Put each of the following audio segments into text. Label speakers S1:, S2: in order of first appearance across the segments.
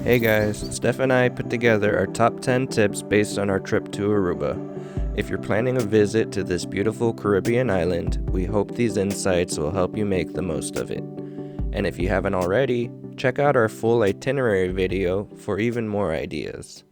S1: Hey guys, Steph and I put together our top 10 tips based on our trip to Aruba. If you're planning a visit to this beautiful Caribbean island, we hope these insights will help you make the most of it. And if you haven't already, check out our full itinerary video for even more ideas.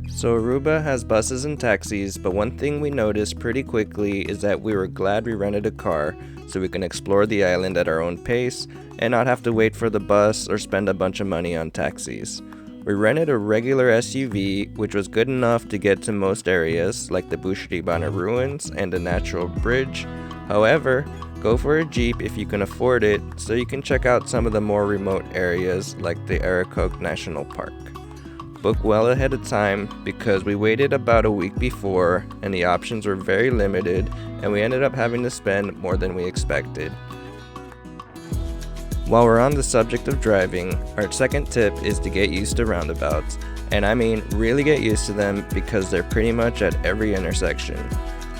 S1: So Aruba has buses and taxis, but one thing we noticed pretty quickly is that we were glad we rented a car so we can explore the island at our own pace and not have to wait for the bus or spend a bunch of money on taxis. We rented a regular SUV, which was good enough to get to most areas like the Aruban ruins and a natural bridge. However, go for a Jeep if you can afford it so you can check out some of the more remote areas like the Aruba National Park. Book well ahead of time because we waited about a week before and the options were very limited and we ended up having to spend more than we expected. While we're on the subject of driving, our second tip is to get used to roundabouts, and I mean really get used to them because they're pretty much at every intersection.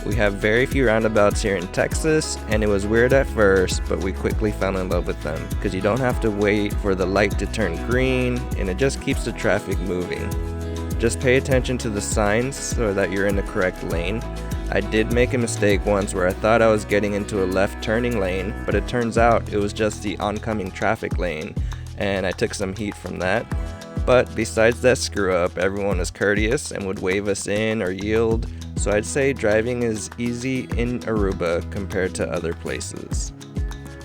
S1: We have very few roundabouts here in Texas, and it was weird at first, but we quickly fell in love with them because you don't have to wait for the light to turn green, and it just keeps the traffic moving. Just pay attention to the signs so that you're in the correct lane. I did make a mistake once where I thought I was getting into a left turning lane, but it turns out it was just the oncoming traffic lane, and I took some heat from that. But besides that screw up, everyone was courteous and would wave us in or yield. So I'd say driving is easy in Aruba compared to other places.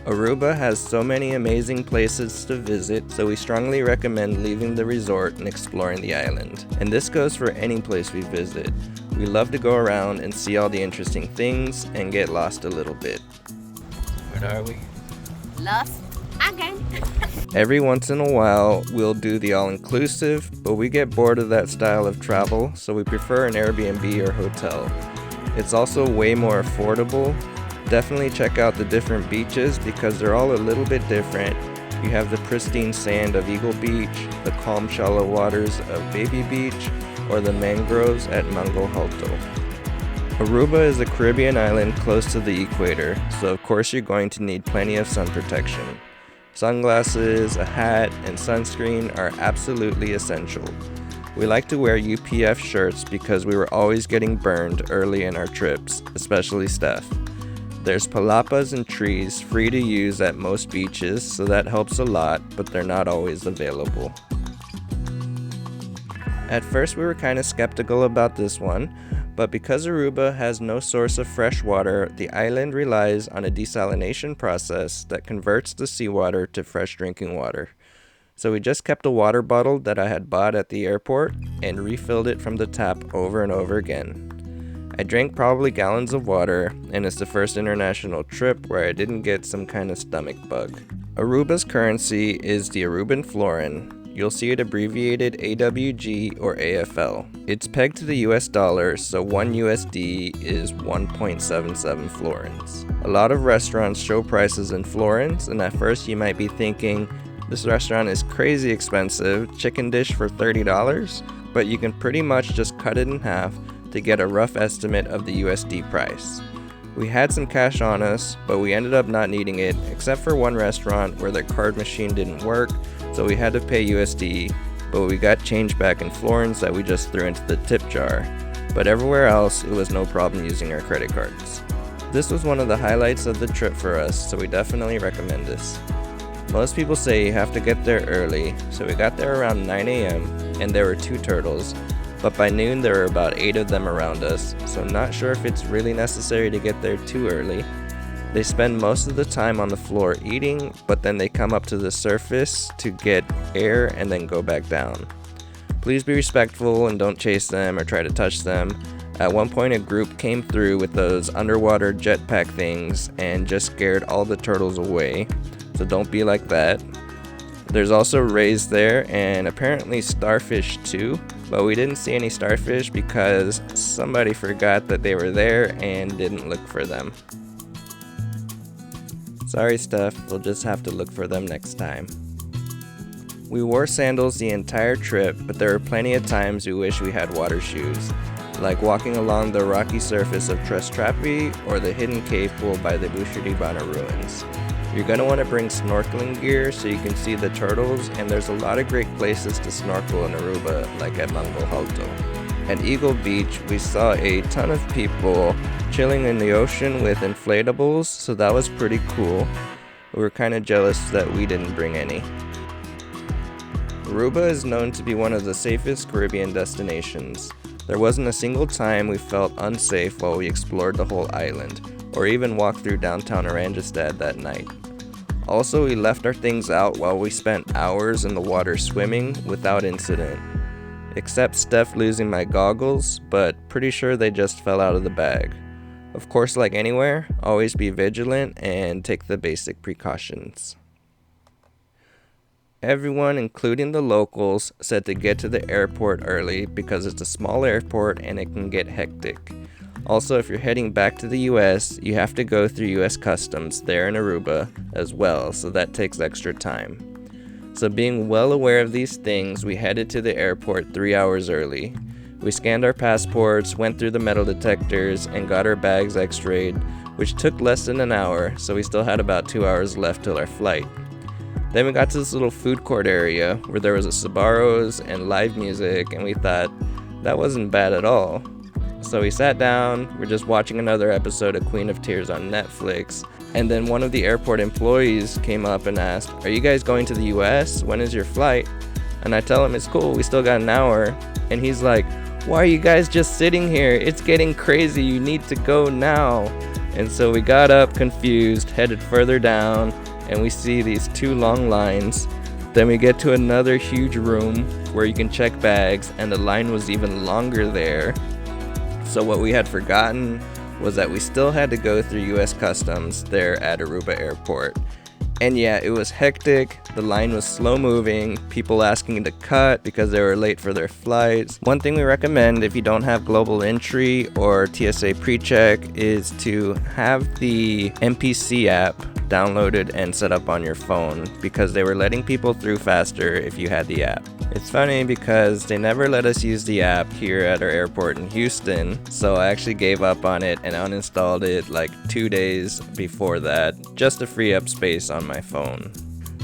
S1: Aruba has so many amazing places to visit, so we strongly recommend leaving the resort and exploring the island. And this goes for any place we visit. We love to go around and see all the interesting things and get lost a little bit. Where are we?
S2: Lost again.
S1: Every once in a while, we'll do the all-inclusive, but we get bored of that style of travel, so we prefer an Airbnb or hotel. It's also way more affordable. Definitely check out the different beaches because they're all a little bit different. You have the pristine sand of Eagle Beach, the calm shallow waters of Baby Beach, or the mangroves at Mango Halto. Aruba is a Caribbean island close to the equator, so of course you're going to need plenty of sun protection. Sunglasses, a hat, and sunscreen are absolutely essential. We like to wear UPF shirts because we were always getting burned early in our trips, especially Steph. There's palapas and trees free to use at most beaches, so that helps a lot, but they're not always available. At first we were kind of skeptical about this one, but because Aruba has no source of fresh water, the island relies on a desalination process that converts the seawater to fresh drinking water. So we just kept a water bottle that I had bought at the airport and refilled it from the tap over and over again. I drank probably gallons of water, and it's the first international trip where I didn't get some kind of stomach bug. Aruba's currency is the Aruban florin. You'll see it abbreviated AWG or AFL. It's pegged to the US dollar, so 1 USD is 1.77 florins. A lot of restaurants show prices in florins, and at first you might be thinking, this restaurant is crazy expensive, chicken dish for $30, but you can pretty much just cut it in half to get a rough estimate of the USD price. We had some cash on us, but we ended up not needing it, except for one restaurant where their card machine didn't work, so we had to pay USD, but we got change back in florins that we just threw into the tip jar. But everywhere else, it was no problem using our credit cards. This was one of the highlights of the trip for us, so we definitely recommend this. Most people say you have to get there early, so we got there around 9 a.m. and there were 2 turtles, but by noon there were about 8 of them around us, so not sure if it's really necessary to get there too early. They spend most of the time on the floor eating, but then they come up to the surface to get air and then go back down. Please be respectful and don't chase them or try to touch them. At one point a group came through with those underwater jetpack things and just scared all the turtles away, so don't be like that. There's also rays there and apparently starfish too, but we didn't see any starfish because somebody forgot that they were there and didn't look for them. Sorry Steph, we'll just have to look for them next time. We wore sandals the entire trip, but there were plenty of times we wish we had water shoes, like walking along the rocky surface of Tres Trapis or the hidden cave pool by the Aruban ruins. You're going to want to bring snorkeling gear so you can see the turtles, and there's a lot of great places to snorkel in Aruba, like at Mango Alto. At Eagle Beach, we saw a ton of people chilling in the ocean with inflatables, so that was pretty cool. We were kind of jealous that we didn't bring any. Aruba is known to be one of the safest Caribbean destinations. There wasn't a single time we felt unsafe while we explored the whole island, or even walked through downtown Oranjestad that night. Also, we left our things out while we spent hours in the water swimming without incident. Except Steph losing my goggles, but pretty sure they just fell out of the bag. Of course, like anywhere, always be vigilant and take the basic precautions. Everyone, including the locals, said to get to the airport early because it's a small airport and it can get hectic. Also, if you're heading back to the US, you have to go through US Customs there in Aruba as well, so that takes extra time. So being well aware of these things, we headed to the airport 3 hours early. We scanned our passports, went through the metal detectors, and got our bags x-rayed, which took less than an hour, so we still had about 2 hours left till our flight. Then we got to this little food court area where there was a Sbarro's and live music, and we thought that wasn't bad at all. So we sat down, we're just watching another episode of Queen of Tears on Netflix, and then one of the airport employees came up and asked, "Are you guys going to the US? When is your flight?" And I tell him it's cool, we still got an hour, and he's like, "Why are you guys just sitting here? It's getting crazy, you need to go now." And so we got up confused, headed further down, and we see these 2 long lines. Then we get to another huge room where you can check bags, and the line was even longer there. So what we had forgotten was that we still had to go through US Customs there at Aruba Airport. And yeah, it was hectic, the line was slow moving, people asking to cut because they were late for their flights. One thing we recommend if you don't have global entry or TSA pre-check is to have the MPC app downloaded and set up on your phone, because they were letting people through faster if you had the app. It's funny because they never let us use the app here at our airport in Houston, so I actually gave up on it and uninstalled it like 2 days before that, just to free up space on my phone.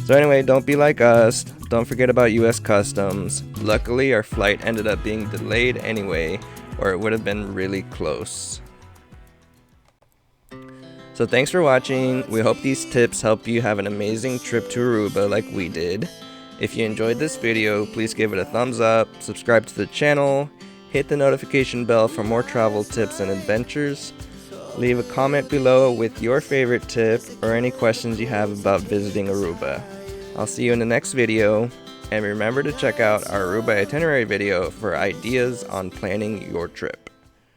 S1: So anyway, don't be like us, don't forget about US Customs. Luckily our flight ended up being delayed anyway, or it would have been really close. So thanks for watching. We hope these tips help you have an amazing trip to Aruba like we did. If you enjoyed this video, please give it a thumbs up, subscribe to the channel, hit the notification bell for more travel tips and adventures. Leave a comment below with your favorite tip or any questions you have about visiting Aruba. I'll see you in the next video, and remember to check out our Aruba itinerary video for ideas on planning your trip.